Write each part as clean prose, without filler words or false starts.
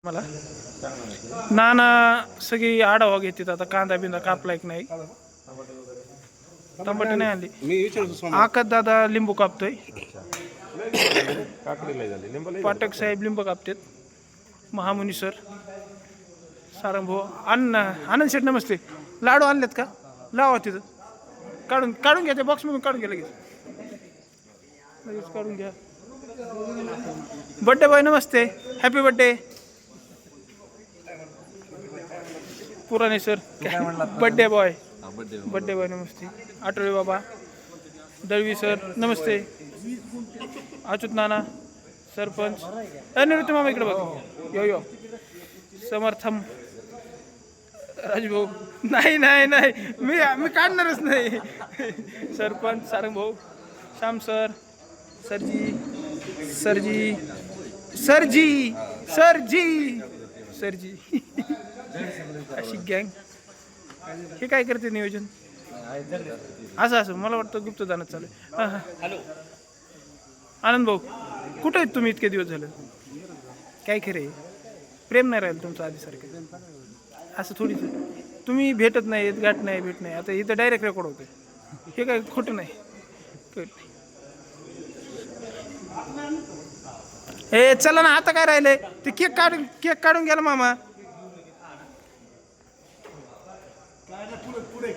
मला नाना सगळी आढावा घेतात. आता कांदा बिंदा कापला की नाही, टमाटे नाही आणली. आकाश दादा लिंबू कापतोय, पाठक साहेब लिंबू कापतात, महामुनी सर, सारंगभाऊ, आनंद शेठ नमस्ते. लाडू आणलेत का? लावा तिथं, काढून घ्या, त्या बॉक्समधून काढून घ्या, लगेच काढून घ्या. बड्डे बॉय नमस्ते, हॅपी बड्डे. पुराणे सर बड्डे बॉय नमस्ते. आठवडे बाबा, दळवी सर नमस्ते. अच्युत नाना, सरपंच, निवृत्ती मामा इकडे बघ, यो समर्थम, राजभाऊ, नाही मी काढणारच नाही. सरपंच, सारंगभाऊ, श्याम सर, सरजी अशी गँग. हे काय करते नियोजन? असं मला वाटतं गुप्तदानात चालू आहे. आनंद भाऊ, कुठे आहेत तुम्ही? इतके दिवस झाले काय खरे? प्रेम नाही राहील तुमचं आधीसारखं. असं थोडीच तुम्ही भेटत नाही, गाठ नाही, भेट नाही. आता इथं डायरेक्ट रेकॉर्ड होते. हे काय खोटं नाही. हे चला ना, आता काय राहिलंय ते केक काढून गेला मामा.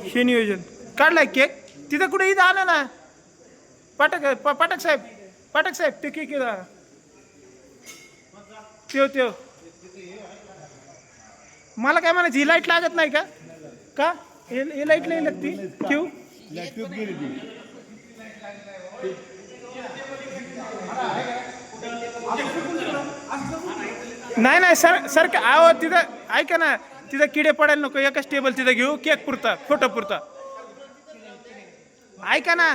हे नियोजन काढलाय केक तिथं कुठे? इथं आलं ना पाठक साहेब ते केक त्यो मला काय म्हणायचं, ही लाईट लागत नाही का? हे लाईट नाही लागती क्यू? नाही सर आहो, तिथं ऐका ना, तिथं किडे पडायला नको. एकच टेबल तिथं घेऊ, केक पुरता, फोटो पुरता. ऐका ना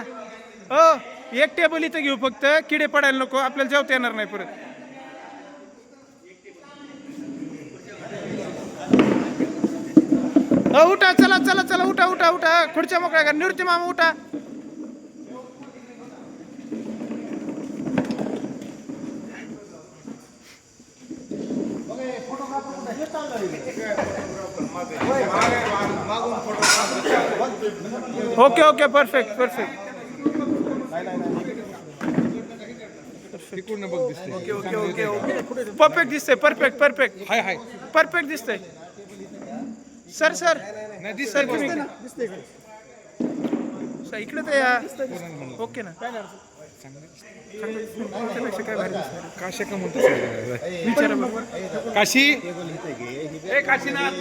हो, एक टेबल इथं घेऊ फक्त, किडे पडायला नको, आपल्याला जेवता येणार नाही परत. उठा, चला उठा, खुर्च्या मोकळ्या करा. निवृत्ती मामा उठा. ओके परफेक्ट दिसतंय. परफेक्ट दिसतंय. सर इकडे तर या. ओके ना, काय भारी काशी का म्हणतो विचारा. काशीनाथ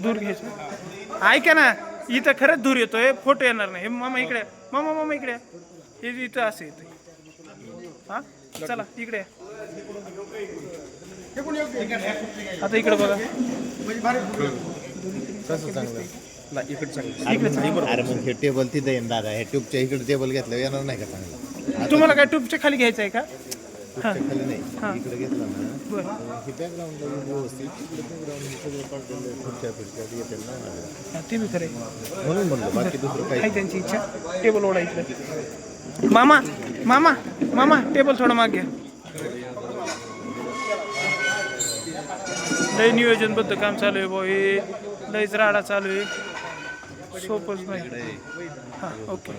दूर घ्यायचं. ऐका ना, इथं खरंच दूर येतोय, फोटो येणार नाही. हे मामा इकडे, मामा इकडे, हे इथं असं येतं. हा चला इकडे. आता इकडे बघा. अरे मग हे टेबल तिथे येईन दादा. हे ट्यूबच्या इकडे टेबल घेतलं येणार नाही का चांगलं? तुम्हाला काय ट्यूबच्या खाली घ्यायचं आहे का? खाली नाही, इकडे घेतलं ना हे बॅकग्राऊंडला व्यवस्थित. येतील ना ते मी खरं म्हणून म्हणलं, बाकी दुसरं काही. त्यांची इच्छा. टेबल ओढा इकडे. मामा टेबल थोडा माग घ्या. लय नियोजनबद्ध काम चालू आहे भाऊ. हे लयच राडा चालू आहे, सोपच नाही. हां ओके.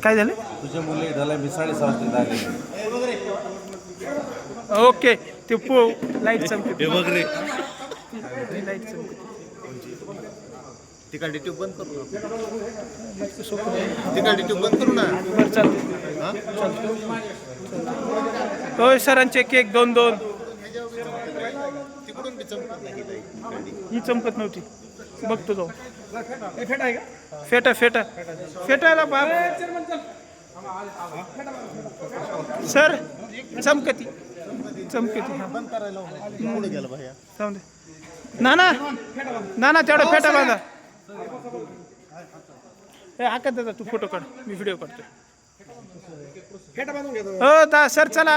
काय झालं? तुझ्या मुले झाला मी 6:30 ओके. ते लाईट चमकते, लाईट चमकते. तिकडे ट्यूब बंद करू ना, तिकडे ट्यूब बंद करू ना. बरं चालतं. होय सरांचे केक 2-2. तिकडून बी चमकत नाही. ही चमकत नव्हती, बघतो जाऊ. फेटायला बाब सर चमकती. पुढे गेलं भैया. जाऊ दे. नाना तेवढा फेटा बांधा. आकाश दादा तू फोटो काढ, मी व्हिडिओ काढतो. हो सर चला.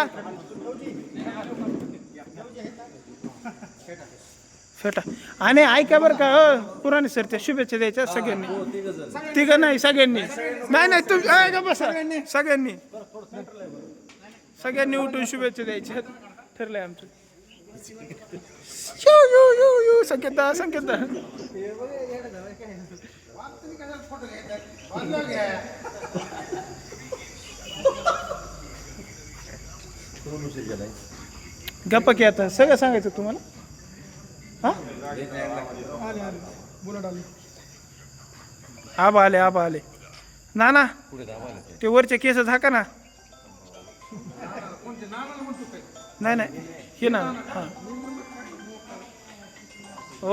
फेटा. आणि ऐका बरं का, पुराणे सर त्या शुभेच्छा द्यायच्या सगळ्यांनी. तिघं नाही, सगळ्यांनी. नाही तुम्ही बसा. सगळ्यांनी उठून शुभेच्छा द्यायच्या ठरलंय आमचं. यो यो यो यो संकेत गप्पा की आता सगळं सांगायचं तुम्हाला. हा आबा आले ना ते वरचे केस झाका ना. नाही हे ना. हां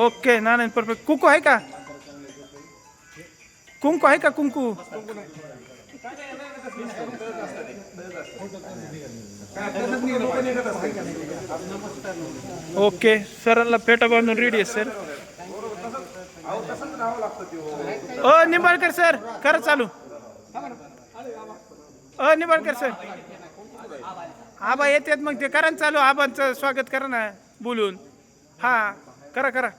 ओके ना परफेक्ट. कुंकू आहे का कुंकू? ओके सरांना फेटा बांधून रेडी आहे सर. ओ निंबाळकर सर करा चालू. निंबाळकर सर आबा येतात मग ते करा चालू. आबांचं स्वागत करा ना बोलून. हा करा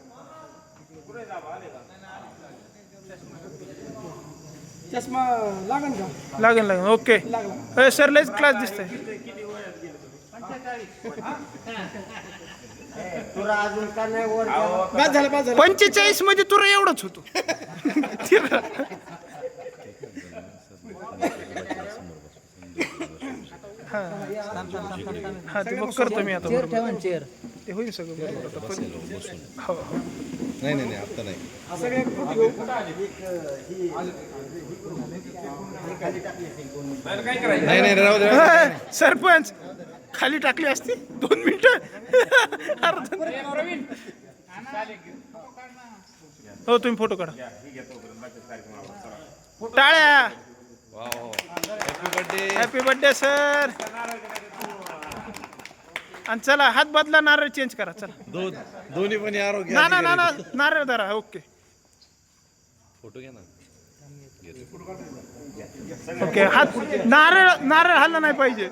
चष्मा लागन का? लागेल ओके सर लयच क्लास दिसतंय. बाद झालं 45 मध्ये तुला एवढंच होतो. हा ते मग करतो मी आता. ते होईल सगळं बरोबर. हो नाही आता नाही. नाही राहू दे. सरपंच खाली टाकली असती 2 मिनिटं. हो तुम्ही फोटो काढा. टाळ्या. Happy birthday sir. आणि चला हात बदला नारळ चेंज करा चला. दोन्ही पण आरोग्य. ना नारळ धरा. ओके फोटो घ्या ना. ओके हात नारळ हल्ला नाही पाहिजे.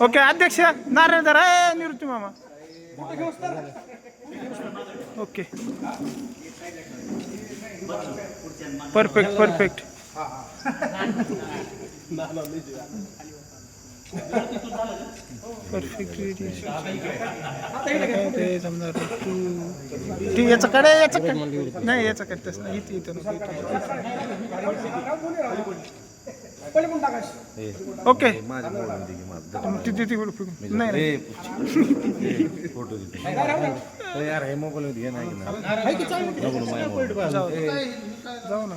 ओके अध्यक्ष नारळ धरा. निवृत्ती मामा. Okay perfect. याच्याकडे नाही याच्याकडे तस नाही. इथं ओके नाही यार हे मोबाईल घे नाही जाऊ ना.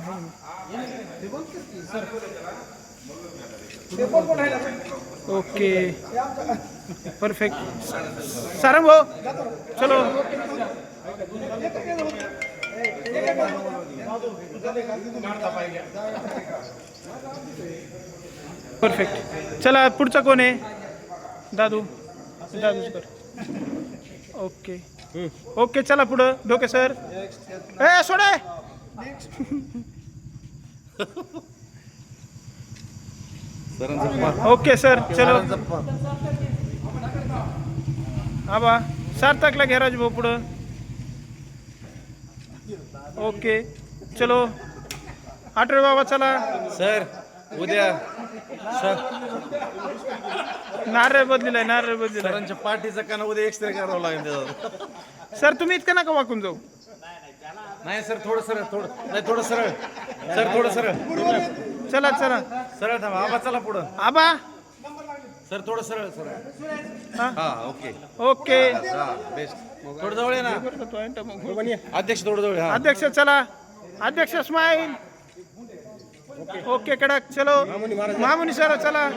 Okay perfect. सारंग भाऊ चलो. परफेक्ट. चला पुढचा कोण आहे? दादूच कर. ओके चला पुढं. डोके सर सोडे. ओके सर चलो. आबा सार्थकला घ्या राजभाऊ पुढं. ओके चलो. आठवे बाबा चला. सर उद्या नारळ बदलेलाय. सरांच्या पाठीचा काना उद्या एक्सरे करावं लागेल त्याचा. सर तुम्ही इतकं नका वाकून जाऊ. नाही सर थोडं सरळ थोडं सरळ. सर थोडं सरळ. चला सरळ थांबा. आबा चला पुढं. आबा सर थोडं सरळ. हा ओके हा बेस्ट. थोडं जवळ आहे ना अध्यक्ष. थोडं जवळ. हा अध्यक्ष चला. अध्यक्ष स्माईल. ओके कडक चलो. मामुनी सर चला.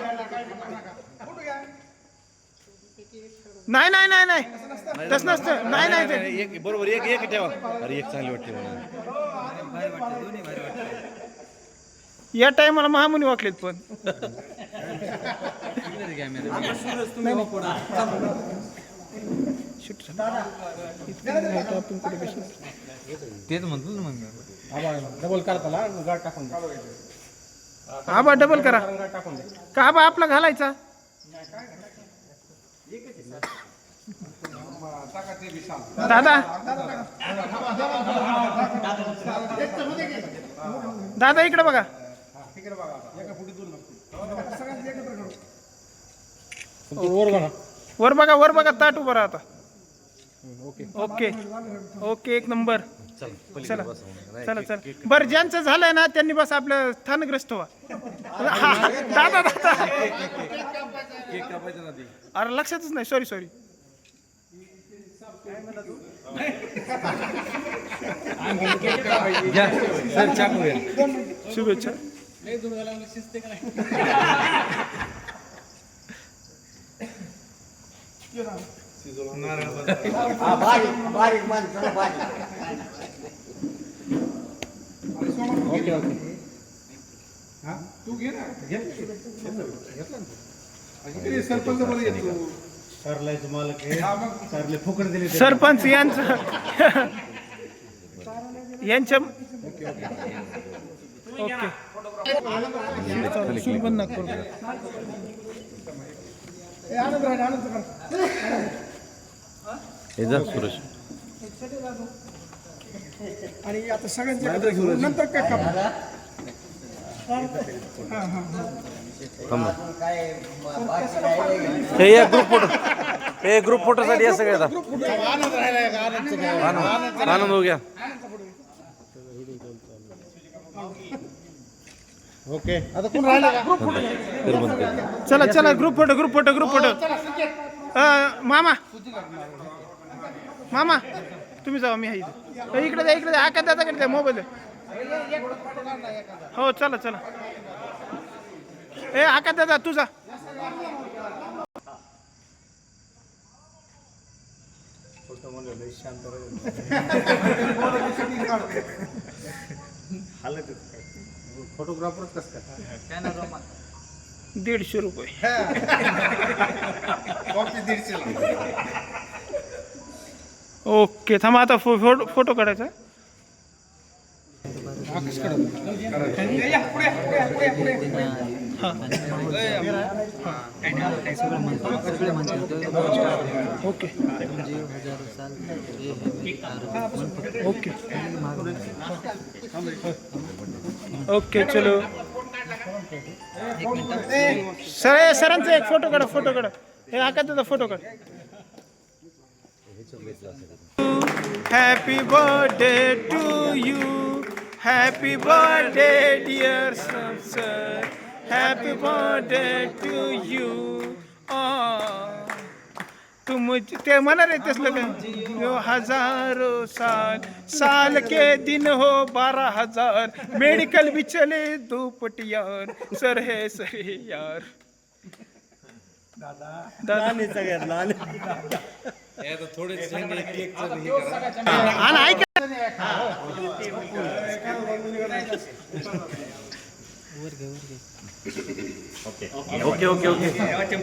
नाही तस नसतं. नाही ते एक बरोबर एक ठेवा. अरे एक चांगली वाटते मला. या टायमाला महामुनी वाकलेत पण. तेच म्हणतो ना मग. डबल करताला गाड टाकून दे. आबा डबल करा का? आबा आपला घालायचा. दादा इकडे बघा. वर बघा ताट उभं राहा आता. ओके ओके एक नंबर. चला चला चला बरं ज्यांचं झालंय ना त्यांनी बस आपलं स्थानग्रस्त व्हा. हा, दादा अरे लक्षातच नाही सॉरी शुभेच्छा. सरपंच यांचं यांच्या ओके बंद करू. सुरेश आणि आता सगळ्यांच्या नंतर काय करणार? हे ग्रुप फोटोसाठी या सगळ्याचा आनंद हो गया. ओके आता कोण राहिला का? चला ग्रुप फोटो. मामा तुम्ही जावा मी आहे इकडे द्या आकाश दादाकडे द्या मोबाईल. हो चला ए आकाश दादा तुझा फोटोग्राफर कसं काय? 150 रुपये. ओके थांबा आता फोटो काढायचा. ओके ओके ओके चलो सरांचा एक फोटो काढा. हे आकाशाचा फोटो काढ. Happy birthday to you. Happy birthday dear sir. Happy birthday to you. तू मुझे ते म्हणा रे तसलं काय हजारों साल के दिन हो 12,000 मेडिकल भी चले 2 पटियार सर है यार. दादा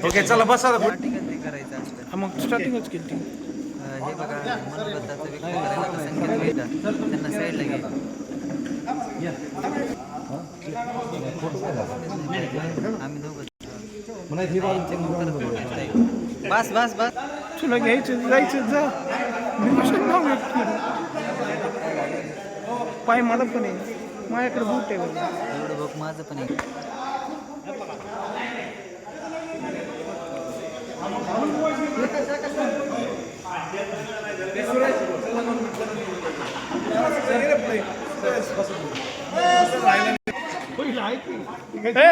ओके चला बसा. मग स्टार्टिंगच केली. हे बघा मनोगताचं व्यक्त करायला आता संकेत मिळतात त्यांना साईडला घ्या. आम्ही दोघं बस तुला घ्यायचं जायचं जा. मी कशाला नाव व्यक्त करू. पाय मला पण आहे माझ्याकडे बूट आहे बघा. एवढं बघ माझं पण आहे.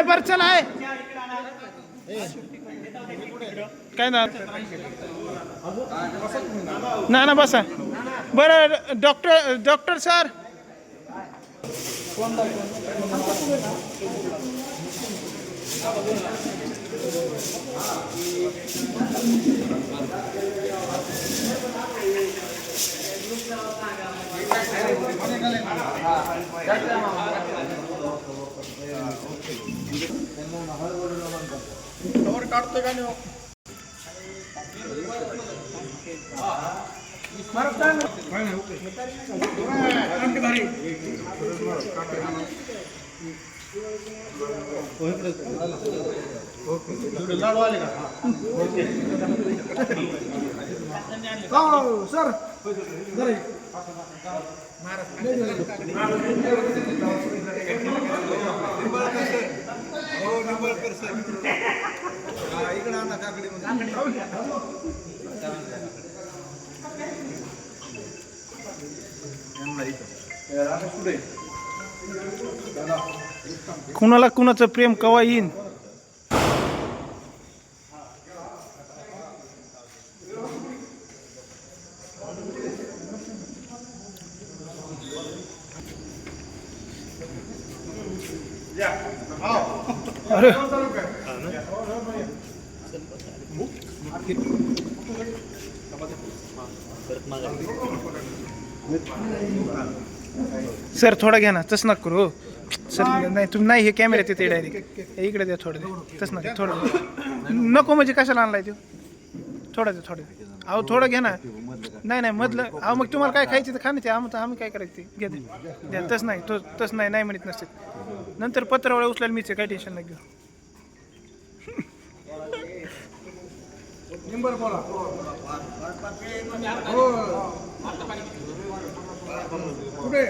बर चल आहे काय ना बसा. बरं डॉक्टर सर काढतोय का नाही? लाडू आले का? सर कुणाला कुणाचं प्रेम कवा येईन. अरे सर थोडा घ्या ना, तसं नका करू सर. नाही तुम्ही नाही, हे कॅमेऱ्यात येते डायरेक्ट. इकडे द्या थोडं द्या, तसं नका थोडं नको म्हणजे कशाला आणलाय तो. थोडं द्या थोडं द्या. अहो थोडं घ्या ना. नाही नाही मधलं. अहो मग तुम्हाला काय खायचं तर खा ना ते. आम्ही काय करायचं ते घ्या द्या. तसं नाही तो तसं नाही नाही म्हणत नसते. नंतर पत्रावळ्या उचलायला मीच आहे, काय टेन्शन नाही घेऊ. नंबर बोला. कुठे